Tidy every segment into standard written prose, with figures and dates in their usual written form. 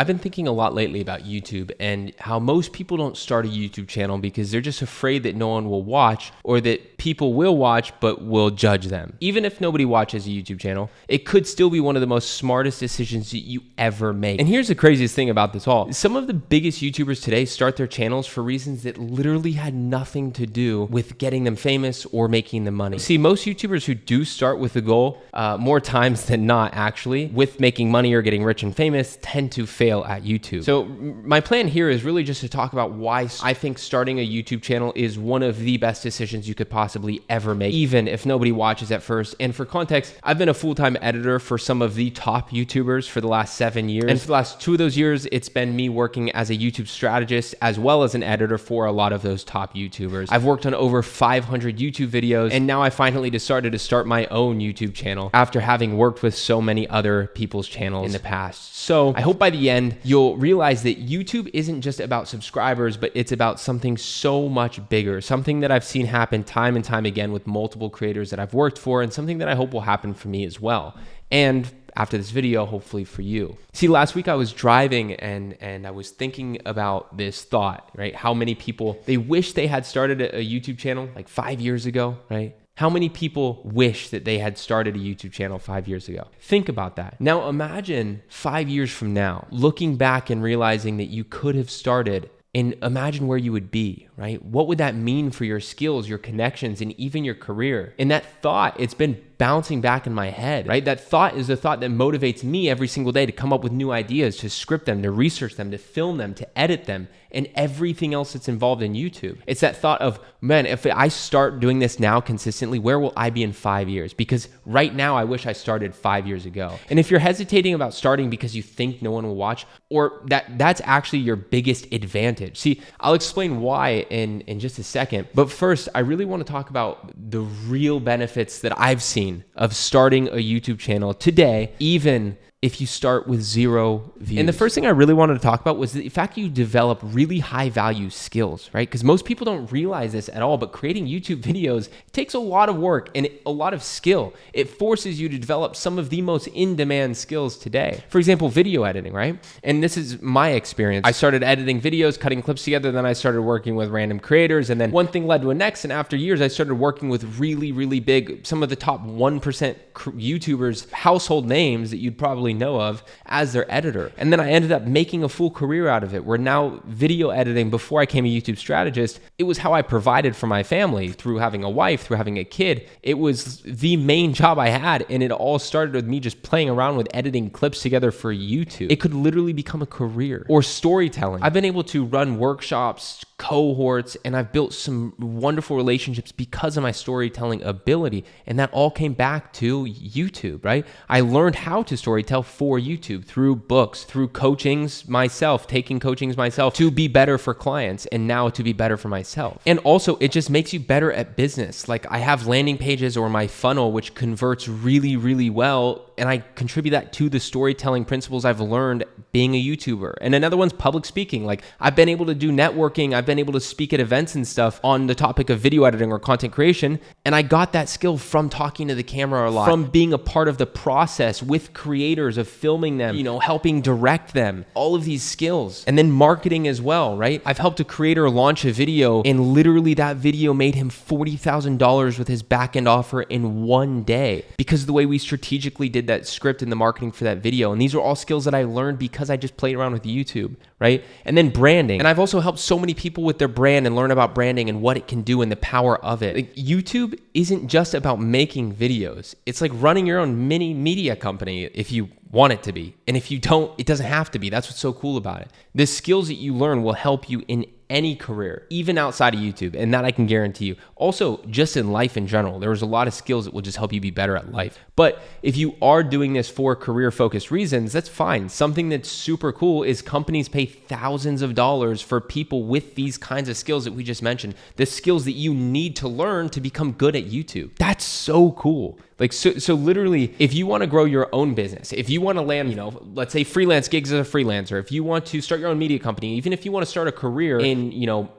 I've been thinking a lot lately about YouTube and how most people don't start a YouTube channel because they're just afraid that no one will watch, or that people will watch but will judge them. Even if nobody watches a YouTube channel, it could still be one of the most smartest decisions that you ever make. And here's the craziest thing about this all. Some of the biggest YouTubers today start their channels for reasons that literally had nothing to do with getting them famous or making them money. See, most YouTubers who do start with the goal, more times than not actually, with making money or getting rich and famous, tend to fail at YouTube. So my plan here is really just to talk about why I think starting a YouTube channel is one of the best decisions you could possibly ever make, even if nobody watches at first. And for context, I've been a full-time editor for some of the top YouTubers for the last 7 years. And for the last 2 of those years, it's been me working as a YouTube strategist as well as an editor for a lot of those top YouTubers. I've worked on over 500 YouTube videos, and now I finally decided to start my own YouTube channel after having worked with so many other people's channels in the past. So I hope by the end, you'll realize that YouTube isn't just about subscribers, but it's about something so much bigger, something that I've seen happen time and time again with multiple creators that I've worked for, and something that I hope will happen for me as well. And after this video, hopefully for you. See, last week I was driving and I was thinking about this thought, right? How many people, they wish they had started a YouTube channel like 5 years ago, right? How many people wish that they had started a YouTube channel 5 years ago? Think about that. Now imagine 5 years from now, looking back and realizing that you could have started, and imagine where you would be, right? What would that mean for your skills, your connections, and even your career? And that thought, it's been bouncing back in my head, right? That thought is the thought that motivates me every single day to come up with new ideas, to script them, to research them, to film them, to edit them, and everything else that's involved in YouTube. It's that thought of, man, if I start doing this now consistently, where will I be in 5 years? Because right now, I wish I started 5 years ago. And if you're hesitating about starting because you think no one will watch, or that's actually your biggest advantage. See, I'll explain why in just a second. But first, I really want to talk about the real benefits that I've seen of starting a YouTube channel today, even if you start with 0 views. And the first thing I really wanted to talk about was the fact you develop really high value skills, right? Because most people don't realize this at all, but creating YouTube videos takes a lot of work and a lot of skill. It forces you to develop some of the most in-demand skills today. For example, video editing, right? And this is my experience. I started editing videos, cutting clips together, then I started working with random creators, and then one thing led to the next, and after years, I started working with really, really big, some of the top 1% YouTubers, household names that you'd probably know of as their editor. And then I ended up making a full career out of it, where now video editing, before I became a YouTube strategist, it was how I provided for my family through having a wife, through having a kid. It was the main job I had, and it all started with me just playing around with editing clips together for YouTube. It could literally become a career. Or storytelling. I've been able to run workshops, cohorts, and I've built some wonderful relationships because of my storytelling ability, and that all came back to YouTube, right? I learned how to storytell for YouTube through books, through coachings myself, taking coachings myself to be better for clients, and now to be better for myself. And also, it just makes you better at business. Like, I have landing pages or my funnel, which converts really, really well, and I contribute that to the storytelling principles I've learned being a YouTuber. And another one's public speaking. Like, I've been able to do networking, I've been able to speak at events and stuff on the topic of video editing or content creation, and I got that skill from talking to the camera a lot, from being a part of the process with creators, of filming them, helping direct them, all of these skills. And then marketing as well, right? I've helped a creator launch a video, and literally that video made him $40,000 with his back-end offer in 1 day because of the way we strategically did that script and the marketing for that video. And these are all skills that I learned because I just played around with YouTube, right? And then branding. And I've also helped so many people with their brand and learn about branding and what it can do and the power of it. Like, YouTube isn't just about making videos. It's like running your own mini media company if you want it to be. And if you don't, it doesn't have to be. That's what's so cool about it. The skills that you learn will help you in any career, even outside of YouTube, and that I can guarantee you. Also, just in life in general, there's a lot of skills that will just help you be better at life. But if you are doing this for career-focused reasons, that's fine. Something that's super cool is companies pay thousands of dollars for people with these kinds of skills that we just mentioned, the skills that you need to learn to become good at YouTube. That's so cool. Like, so literally, if you want to grow your own business, if you want to land, let's say freelance gigs as a freelancer, if you want to start your own media company, even if you want to start a career in,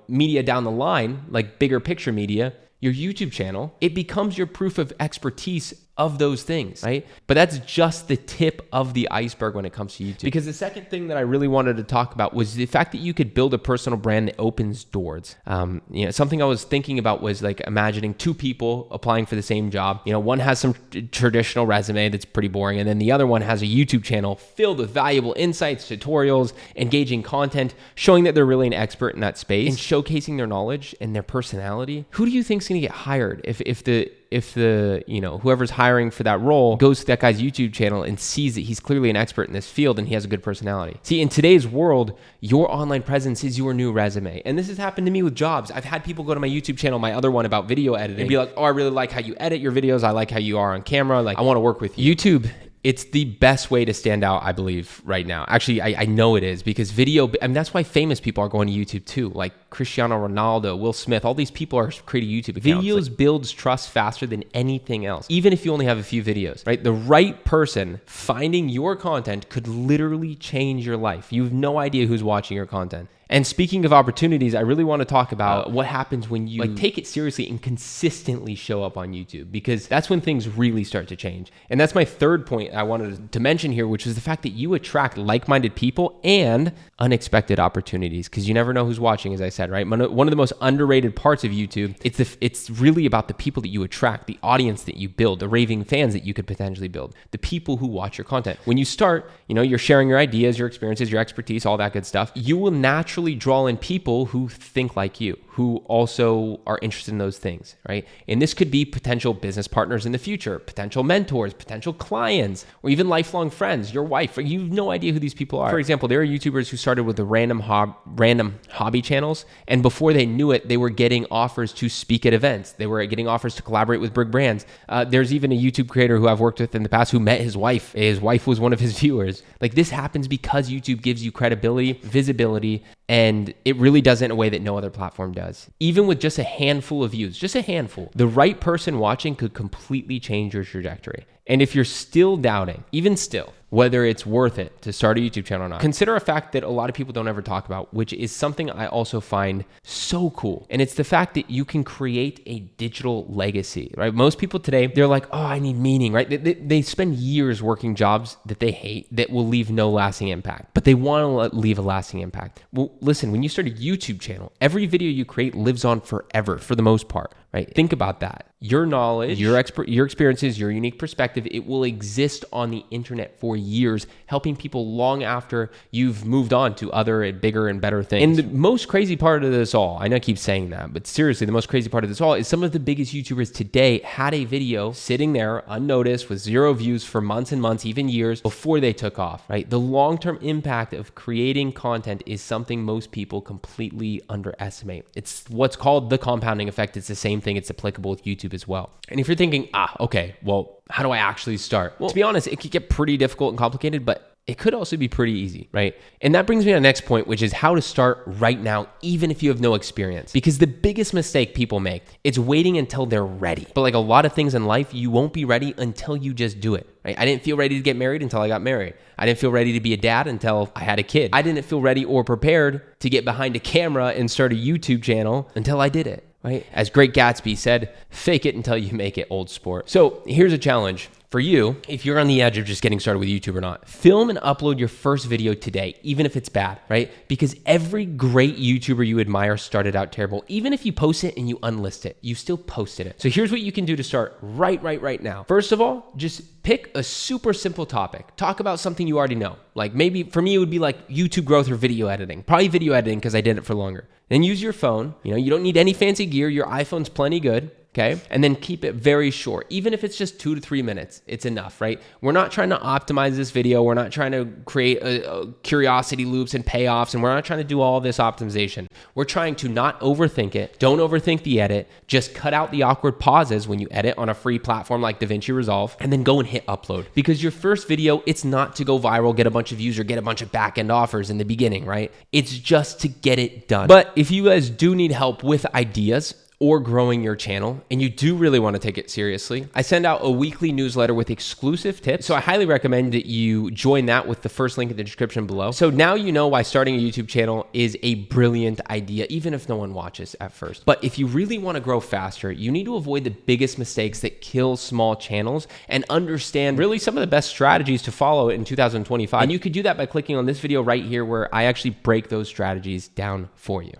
media down the line, like bigger picture media, your YouTube channel, it becomes your proof of expertise of those things, right? But that's just the tip of the iceberg when it comes to YouTube. Because the second thing that I really wanted to talk about was the fact that you could build a personal brand that opens doors. Something I was thinking about was like imagining two people applying for the same job. One has some traditional resume that's pretty boring, and then the other one has a YouTube channel filled with valuable insights, tutorials, engaging content, showing that they're really an expert in that space and showcasing their knowledge and their personality. Who do you think is going to get hired if the whoever's hiring for that role goes to that guy's YouTube channel and sees that he's clearly an expert in this field and he has a good personality? See, in today's world, your online presence is your new resume. And this has happened to me with jobs. I've had people go to my YouTube channel, my other one about video editing, and be like, oh, I really like how you edit your videos. I like how you are on camera. Like, I want to work with you. YouTube, it's the best way to stand out, I believe, right now. Actually, I know it is, because that's why famous people are going to YouTube too. Like Cristiano Ronaldo, Will Smith, all these people are creating YouTube accounts. Videos builds trust faster than anything else, even if you only have a few videos, right? The right person finding your content could literally change your life. You have no idea who's watching your content. And speaking of opportunities, I really want to talk about what happens when you take it seriously and consistently show up on YouTube, because that's when things really start to change. And that's my third point I wanted to mention here, which is the fact that you attract like-minded people and unexpected opportunities, because you never know who's watching, as I said, right? One of the most underrated parts of YouTube, it's really about the people that you attract, the audience that you build, the raving fans that you could potentially build, the people who watch your content. When you start, you're sharing your ideas, your experiences, your expertise, all that good stuff, you will naturally draw in people who think like you, who also are interested in those things, right? And this could be potential business partners in the future, potential mentors, potential clients, or even lifelong friends, your wife. You have no idea who these people are. For example, there are YouTubers who started with the random hobby channels, and before they knew it, they were getting offers to speak at events. They were getting offers to collaborate with big brands. There's even a YouTube creator who I've worked with in the past who met his wife. His wife was one of his viewers. Like, this happens because YouTube gives you credibility, visibility, and it really does it in a way that no other platform does. Even with just a handful of views, just a handful, the right person watching could completely change your trajectory. And if you're still doubting, even still, whether it's worth it to start a YouTube channel or not, consider a fact that a lot of people don't ever talk about, which is something I also find so cool. And it's the fact that you can create a digital legacy, right? Most people today, they're like, oh, I need meaning, right? They spend years working jobs that they hate that will leave no lasting impact, but they want to leave a lasting impact. Well, listen, when you start a YouTube channel, every video you create lives on forever for the most part, right? Think about that. Your knowledge, your experiences, your unique perspective, it will exist on the internet for years, helping people long after you've moved on to other and bigger and better things. And the most crazy part of this all, I know I keep saying that, but seriously, the most crazy part of this all is some of the biggest YouTubers today had a video sitting there unnoticed with 0 views for months and months, even years, before they took off, right? The long-term impact of creating content is something most people completely underestimate. It's what's called the compounding effect. It's the same thing. It's applicable with YouTube as well. And if you're thinking, okay, well, how do I actually start? Well, to be honest, it could get pretty difficult and complicated, but it could also be pretty easy, right? And that brings me to the next point, which is how to start right now, even if you have no experience. Because the biggest mistake people make is waiting until they're ready. But like a lot of things in life, you won't be ready until you just do it, right? I didn't feel ready to get married until I got married. I didn't feel ready to be a dad until I had a kid. I didn't feel ready or prepared to get behind a camera and start a YouTube channel until I did it, right? As Great Gatsby said, fake it until you make it, old sport. So here's a challenge for you, if you're on the edge of just getting started with YouTube or not. Film and upload your first video today, even if it's bad, right? Because every great YouTuber you admire started out terrible. Even if you post it and you unlist it, you still posted it. So here's what you can do to start right now. First of all, just pick a super simple topic. Talk about something you already know. Like maybe for me, it would be like YouTube growth or video editing. Probably video editing because I did it for longer. Then use your phone. You don't need any fancy gear. Your iPhone's plenty good. Okay. And then keep it very short. Even if it's just 2 to 3 minutes, it's enough, right? We're not trying to optimize this video. We're not trying to create curiosity loops and payoffs. And we're not trying to do all this optimization. We're trying to not overthink it. Don't overthink the edit. Just cut out the awkward pauses when you edit on a free platform like DaVinci Resolve, and then go and hit upload. Because your first video, it's not to go viral, get a bunch of views, or get a bunch of back-end offers in the beginning, right? It's just to get it done. But if you guys do need help with ideas, or growing your channel, and you do really want to take it seriously, I send out a weekly newsletter with exclusive tips. So I highly recommend that you join that with the first link in the description below. So now you know why starting a YouTube channel is a brilliant idea, even if no one watches at first. But if you really want to grow faster, you need to avoid the biggest mistakes that kill small channels and understand really some of the best strategies to follow in 2025. And you could do that by clicking on this video right here where I actually break those strategies down for you.